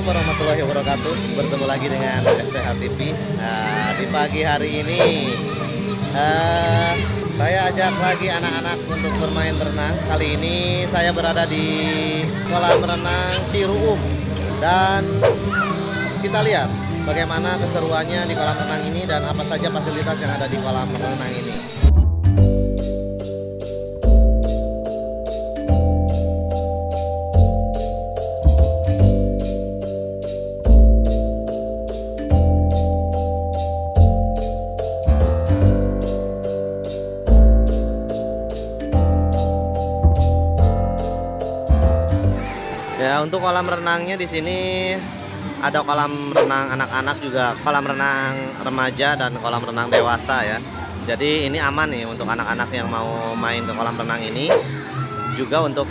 warahmatullahi wabarakatuh. Bertemu lagi dengan SCH TV. Nah, di pagi hari ini saya ajak lagi anak-anak untuk bermain berenang. Kali ini saya berada di kolam renang Ciruum dan kita lihat bagaimana keseruannya di kolam renang ini dan apa saja fasilitas yang ada di kolam renang ini. Ya, untuk kolam renangnya di sini ada kolam renang anak-anak juga, kolam renang remaja dan kolam renang dewasa ya. Jadi ini aman nih untuk anak-anak yang mau main ke kolam renang ini. Juga untuk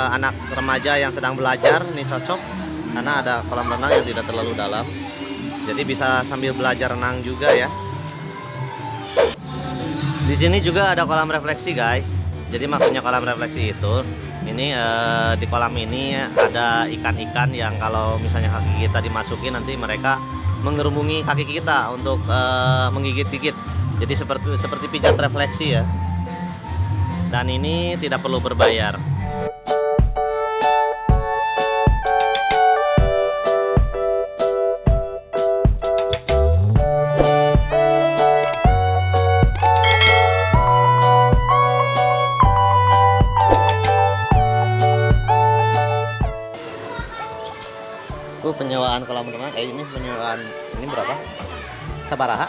anak remaja yang sedang belajar ini cocok karena ada kolam renang yang tidak terlalu dalam. Jadi bisa sambil belajar renang juga ya. Di sini juga ada kolam refleksi, guys. Jadi maksudnya kolam refleksi itu, ini di kolam ini ada ikan-ikan yang kalau misalnya kaki kita dimasuki nanti mereka mengerumuni kaki kita untuk menggigit-gigit. Jadi seperti pijat refleksi ya. Dan ini tidak perlu berbayar. Penyewaan kolam renang ini penyewaan ini berapa? Sabaraha?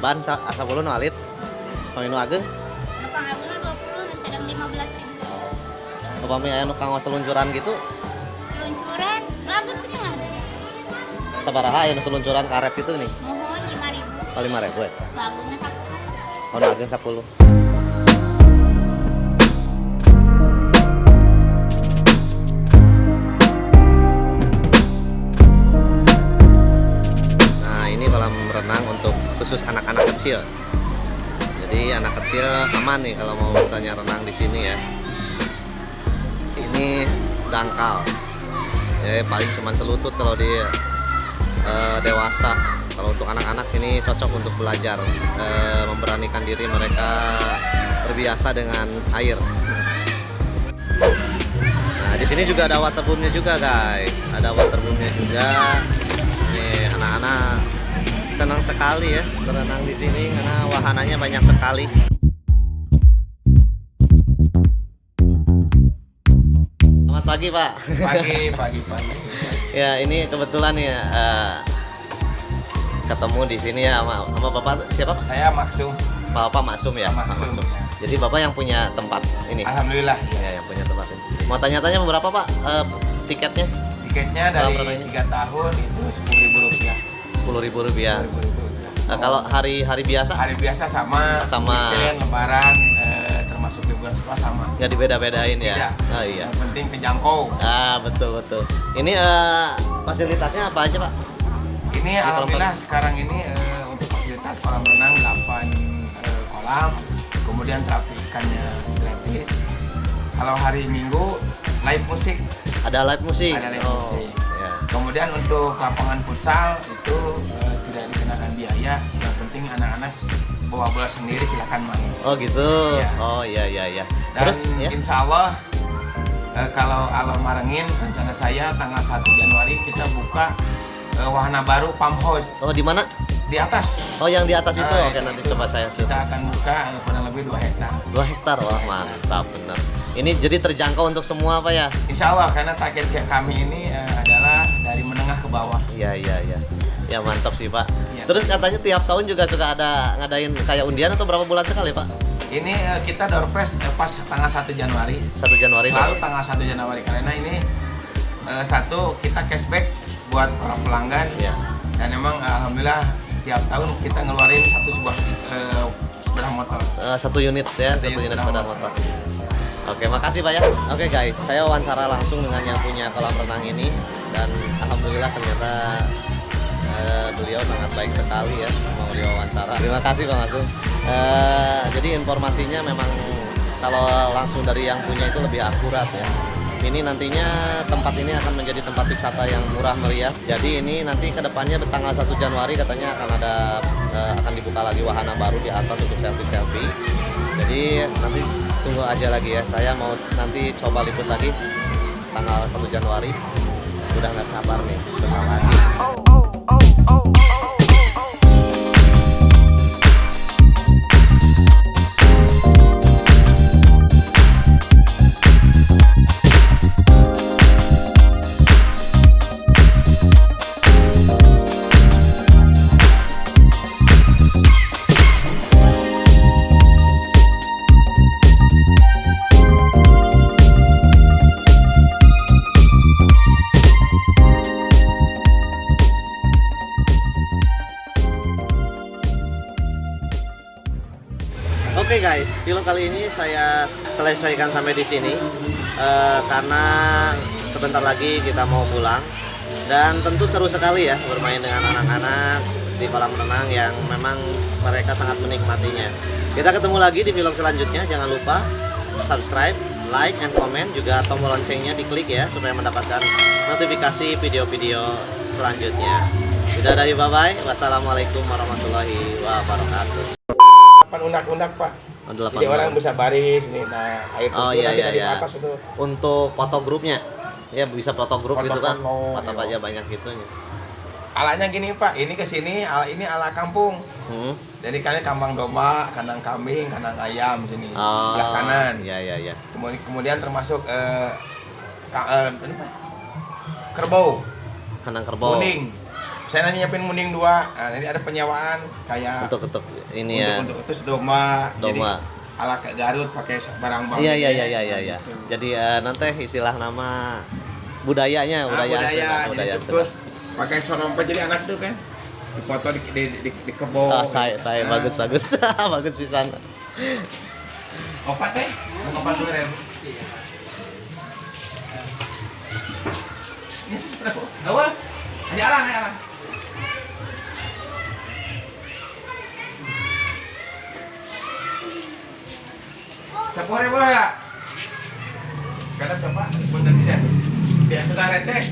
Ban asapuluh nu alit. Nu ageng? Nu pangaguna 20 dan sedang 15.000. Upami aya nu kanggo seluncuran gitu? Seluncuran lagu ke tengah. Sabaraha aya nu seluncuran karet gitu nih? Mohon 5.000. 5.000 eta. Bagusnya 10. Oh, nu ageng 10. Renang untuk khusus anak-anak kecil. Jadi anak kecil aman nih kalau mau misalnya renang di sini ya. Ini dangkal. Ya paling cuma selutut kalau di dewasa. Kalau untuk anak-anak ini cocok untuk belajar memberanikan diri mereka terbiasa dengan air. Nah, di sini juga ada waterboomnya juga, guys. Ada waterboomnya juga. Ini anak-anak senang sekali ya berenang di sini karena wahananya banyak sekali. Selamat pagi, Pak. Pagi. Ya, ini kebetulan ya ketemu di sini ya sama Bapak siapa? Saya Maksum. Bapak Maksum ya. Maksum. Jadi Bapak yang punya tempat ini. Alhamdulillah. Ya, yang punya tempat ini. Mau tanya-tanya berapa, Pak, tiketnya? Tiketnya dari 3 tahun itu Rp10.000. Rp10.000. Kalau hari biasa? Hari biasa sama. Weekend, Lebaran, termasuk liburan sekolah sama. Nggak dibeda-bedain ya? Tidak. Oh iya. Yang penting terjangkau. Betul. Ini fasilitasnya apa aja, Pak? Ini alhamdulillah sekarang ini untuk fasilitas kolam renang 8 kolam, kemudian terapi ikannya gratis. Kalau hari Minggu live musik. Ada live musik. Ada live musik. Ya. Kemudian untuk lapangan futsal itu tidak dikenakan biaya. Yang penting anak-anak bawa bola sendiri silakan main. Oh gitu. Ya. Oh iya. Dan Terus ya? insya Allah kalau Allah marengin rencana saya tanggal 1 Januari kita buka wahana baru pump house. Oh, di mana? Di atas. Oh, yang di atas itu. Nah, Oke, nanti coba saya shoot. Kita akan buka kurang lebih 2 hektar. 2 hektar. Wah, mantap benar. Ini jadi terjangkau untuk semua, Pak ya? Insya Allah karena target kami ini adalah dari menengah ke bawah. Iya. Ya mantap sih, Pak. Ya. Terus katanya tiap tahun juga suka ada ngadain kayak undian atau berapa bulan sekali, Pak? Ini kita door prize pas tanggal 1 Januari. 1 Januari. Selalu tanggal 1 Januari karena ini satu kita cashback buat para pelanggan. Ya. Dan memang alhamdulillah tiap tahun kita ngeluarin sebuah sepeda motor. 1 unit ya, 1 unit sepeda motor. Oke, makasih Pak ya. Oke guys, saya wawancara langsung dengan yang punya kolam renang ini dan alhamdulillah ternyata beliau sangat baik sekali ya mau diwawancara. Terima kasih Pak Masum. Jadi informasinya memang kalau langsung dari yang punya itu lebih akurat ya. Ini nantinya tempat ini akan menjadi tempat wisata yang murah meriah. Jadi ini nanti kedepannya tanggal 1 Januari katanya akan ada akan dibuka lagi wahana baru di atas untuk selfie-selfie. Jadi nanti tunggu aja lagi ya. Saya mau nanti coba liput lagi tanggal 1 Januari. Udah nggak sabar nih sebentar lagi. Oke guys, film kali ini saya selesaikan sampai di sini karena sebentar lagi kita mau pulang dan tentu seru sekali ya bermain dengan anak-anak di kolam renang yang memang mereka sangat menikmatinya. Kita ketemu lagi di vlog selanjutnya. Jangan lupa subscribe, like, and comment, juga tombol loncengnya diklik ya supaya mendapatkan notifikasi video-video selanjutnya. Bye bye. Wassalamualaikum warahmatullahi wabarakatuh. Undak-undak Pak. Oh, 8 Jadi orang bisa baris nih. Nah, air Oh terjun iya nanti iya dari iya. atas itu. Untuk foto grupnya. Ya bisa foto grup Foto gitu kan. foto, Foto iya. aja banyak gitunya. Alanya gini Pak, ini ke sini ini ala kampung. Jadi kalian kambang domba, kandang kambing, kandang ayam sini. Oh, Sebelah kanan. Iya iya iya. Kemudian termasuk ini Pak. Kerbau, Kandang kerbau. munding. Saya nyiapin munding 2. Nah, ini ada penyewaan kayak Untuk ini ya. untuk terus domba. Domba. Jadi, ala kayak Garut pakai barang-barang. Iya iya gitu iya ya. iya iya. Gitu. Jadi nanti istilah nama budayanya, budaya, budaya jadi terus pakai sorompet jadi anak tuh kan dipoto di kebo. saya bagus bagus pisan. Opat teh mau 40.000. Ini berapa? Awal. Ayo alang. Sepuluh ribu ya. Sekarang coba, punten tidak. Biasa receh.